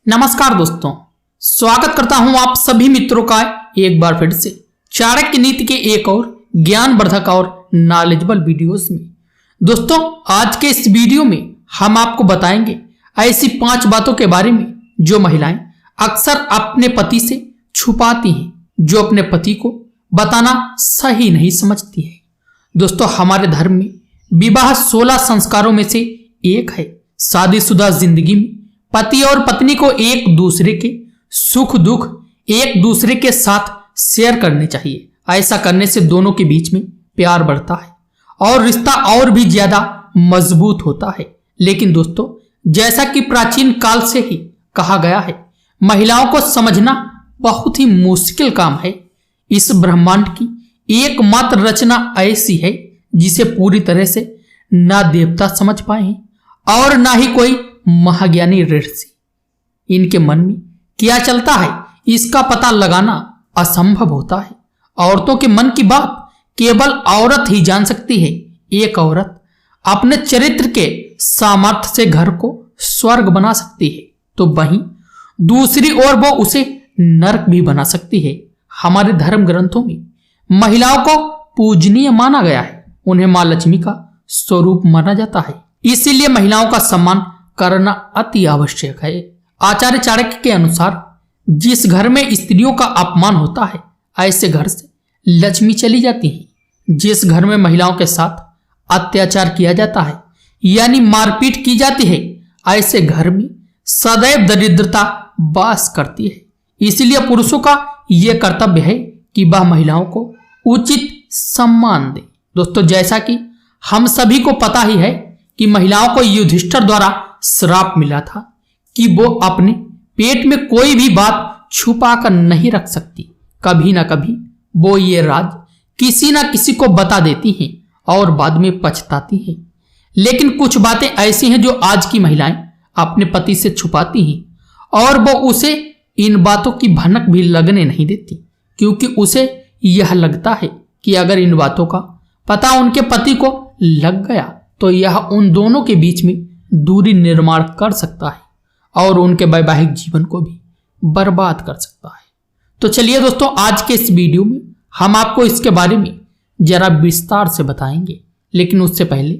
नमस्कार दोस्तों, स्वागत करता हूं आप सभी मित्रों का एक बार फिर से चाणक्य नीति के एक और ज्ञानवर्धक और नॉलेजेबल वीडियोस में। दोस्तों, आज के इस वीडियो में हम आपको बताएंगे ऐसी 5 बातों के बारे में जो महिलाएं अक्सर अपने पति से छुपाती हैं, जो अपने पति को बताना सही नहीं समझती है। दोस्तों, हमारे धर्म में विवाह 16 संस्कारों में से एक है। शादीशुदा जिंदगी में पति और पत्नी को एक दूसरे के सुख दुख एक दूसरे के साथ शेयर करने चाहिए। ऐसा करने से दोनों के बीच में प्यार बढ़ता है और रिश्ता और भी ज्यादा मजबूत होता है। लेकिन दोस्तों, जैसा कि प्राचीन काल से ही कहा गया है, महिलाओं को समझना बहुत ही मुश्किल काम है। इस ब्रह्मांड की एकमात्र रचना ऐसी है जिसे पूरी तरह से ना देवता समझ पाए हैं और ना ही कोई महाज्ञानी ऋषि। इनके मन में क्या चलता है इसका पता लगाना असंभव होता है। औरतों के मन की बात केवल औरत ही जान सकती है। एक औरत अपने चरित्र के सामर्थ्य से घर को स्वर्ग बना सकती है, तो वहीं दूसरी ओर वो उसे नरक भी बना सकती है। हमारे धर्म ग्रंथों में महिलाओं को पूजनीय माना गया है। उन्हें मां लक्ष्मी का स्वरूप माना जाता है। इसीलिए महिलाओं का सम्मान करना अति आवश्यक है। आचार्य चाणक्य के अनुसार जिस घर में स्त्रियों का अपमान होता है, ऐसे घर से लक्ष्मी चली जाती है। जिस घर में महिलाओं के साथ अत्याचार किया जाता है, यानी मारपीट की जाती है, ऐसे घर में सदैव दरिद्रता वास करती है। इसलिए पुरुषों का यह कर्तव्य है कि वह महिलाओं को उचित सम्मान दे। दोस्तों, जैसा कि हम सभी को पता ही है कि महिलाओं को युधिष्ठिर द्वारा श्राप मिला था कि वो अपने पेट में कोई भी बात छुपा कर नहीं रख सकती। कभी ना कभी वो ये राज किसी ना किसी को बता देती हैं और बाद में पछताती हैं। लेकिन कुछ बातें ऐसी हैं जो आज की महिलाएं अपने पति से छुपाती हैं और वो उसे इन बातों की भनक भी लगने नहीं देती, क्योंकि उसे यह लगता है कि अगर इन बातों का पता उनके पति को लग गया तो यह उन दोनों के बीच में दूरी निर्माण कर सकता है और उनके वैवाहिक जीवन को भी बर्बाद कर सकता है। तो चलिए दोस्तों, आज के इस वीडियो में हम आपको इसके बारे में जरा विस्तार से बताएंगे। लेकिन उससे पहले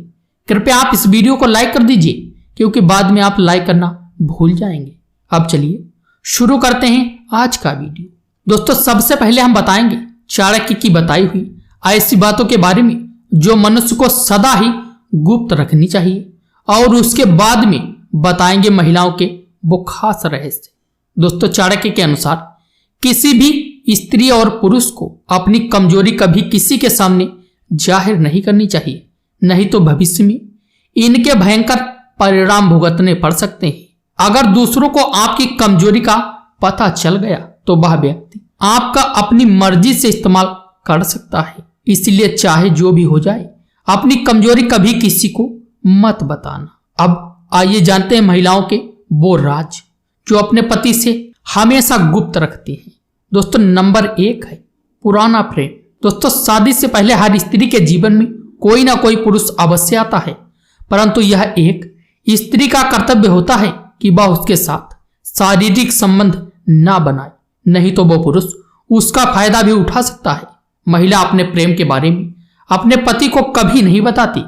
कृपया आप इस वीडियो को लाइक कर दीजिए, क्योंकि बाद में आप लाइक करना भूल जाएंगे। अब चलिए शुरू करते हैं आज का वीडियो। दोस्तों, सबसे पहले हम बताएंगे चाणक्य की बताई हुई ऐसी बातों के बारे में जो मनुष्य को सदा ही गुप्त रखनी चाहिए, और उसके बाद में बताएंगे महिलाओं के वो खास रहस्य। दोस्तों, चाणक्य के अनुसार किसी भी स्त्री और पुरुष को अपनी कमजोरी कभी किसी के सामने जाहिर नहीं करनी चाहिए, नहीं तो भविष्य में इनके भयंकर परिणाम भुगतने पड़ सकते हैं। अगर दूसरों को आपकी कमजोरी का पता चल गया तो वह व्यक्ति आपका अपनी मर्जी से इस्तेमाल कर सकता है। इसलिए चाहे जो भी हो जाए, अपनी कमजोरी कभी किसी को मत बताना। अब आइए जानते हैं महिलाओं के वो राज जो अपने पति से हमेशा गुप्त रखती हैं। दोस्तों, नंबर 1 है पुराना प्रेम। दोस्तों, शादी से पहले हर स्त्री के जीवन में कोई ना कोई पुरुष अवश्य आता है, परंतु यह एक स्त्री का कर्तव्य होता है कि वह उसके साथ शारीरिक संबंध ना बनाए, नहीं तो वो पुरुष उसका फायदा भी उठा सकता है। महिला अपने प्रेम के बारे में अपने पति को कभी नहीं बताती,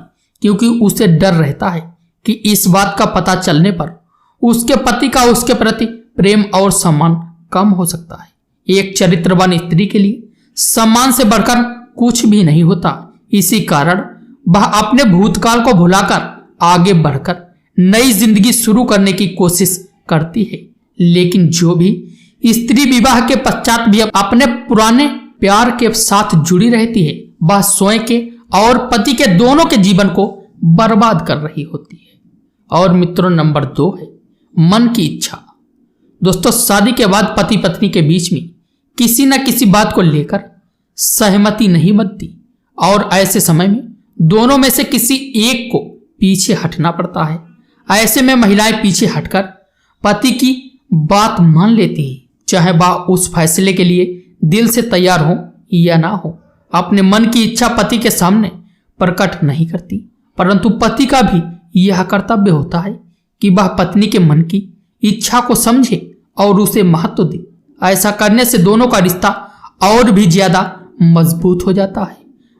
क्योंकि उसे डर रहता है कि इस बात का पता चलने पर उसके पति का उसके प्रति प्रेम और सम्मान कम हो सकता है। एक चरित्रवान स्त्री के लिए सम्मान से बढ़कर कुछ भी नहीं होता। इसी कारण वह अपने भूतकाल को भुलाकर आगे बढ़कर नई जिंदगी शुरू करने की कोशिश करती है। लेकिन जो भी स्त्री विवाह के पश्चात भी अपने पुराने प्यार के साथ जुड़ी रहती है, वह स्वयं के और पति के दोनों के जीवन को बर्बाद कर रही होती है। और मित्रों, नंबर 2 है मन की इच्छा। दोस्तों, शादी के बाद पति पत्नी के बीच में किसी न किसी बात को लेकर सहमति नहीं बनती और ऐसे समय में दोनों में से किसी एक को पीछे हटना पड़ता है। ऐसे में महिलाएं पीछे हटकर पति की बात मान लेती हैं, चाहे वह उस फैसले के लिए दिल से तैयार हो या ना हो। अपने मन की इच्छा पति के सामने प्रकट नहीं करती, परंतु पति का भी यह कर्तव्य होता है कि वह पत्नी के मन की इच्छा को समझे और उसे महत्व दे। ऐसा करने से दोनों का रिश्ता और भी ज्यादा मजबूत हो जाता है।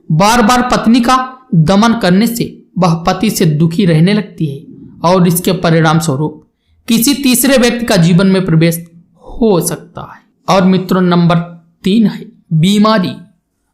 बार बार पत्नी का दमन करने से वह पति से दुखी रहने लगती है और इसके परिणाम स्वरूप किसी तीसरे व्यक्ति का जीवन में प्रवेश हो सकता है। और मित्रों, नंबर 3 है बीमारी।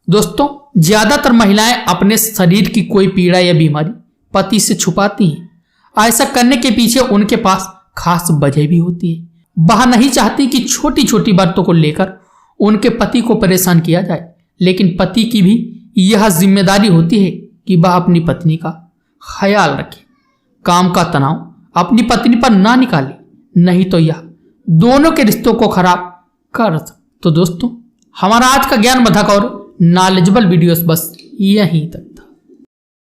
दोस्तों, ज्यादातर महिलाएं अपने शरीर की कोई पीड़ा या बीमारी पति से छुपाती हैं। ऐसा करने के पीछे उनके पास खास वजह भी होती है। वह नहीं चाहती कि छोटी छोटी बातों को लेकर उनके पति को परेशान किया जाए, लेकिन पति की भी यह जिम्मेदारी होती है कि वह अपनी पत्नी का ख्याल रखे। काम का तनाव अपनी पत्नी पर ना निकाले, नहीं तो यह दोनों के रिश्तों को खराब कर सकता। तो दोस्तों, हमारा आज का ज्ञानवर्धक और नॉलेजेबल वीडियोस बस यहीं तक।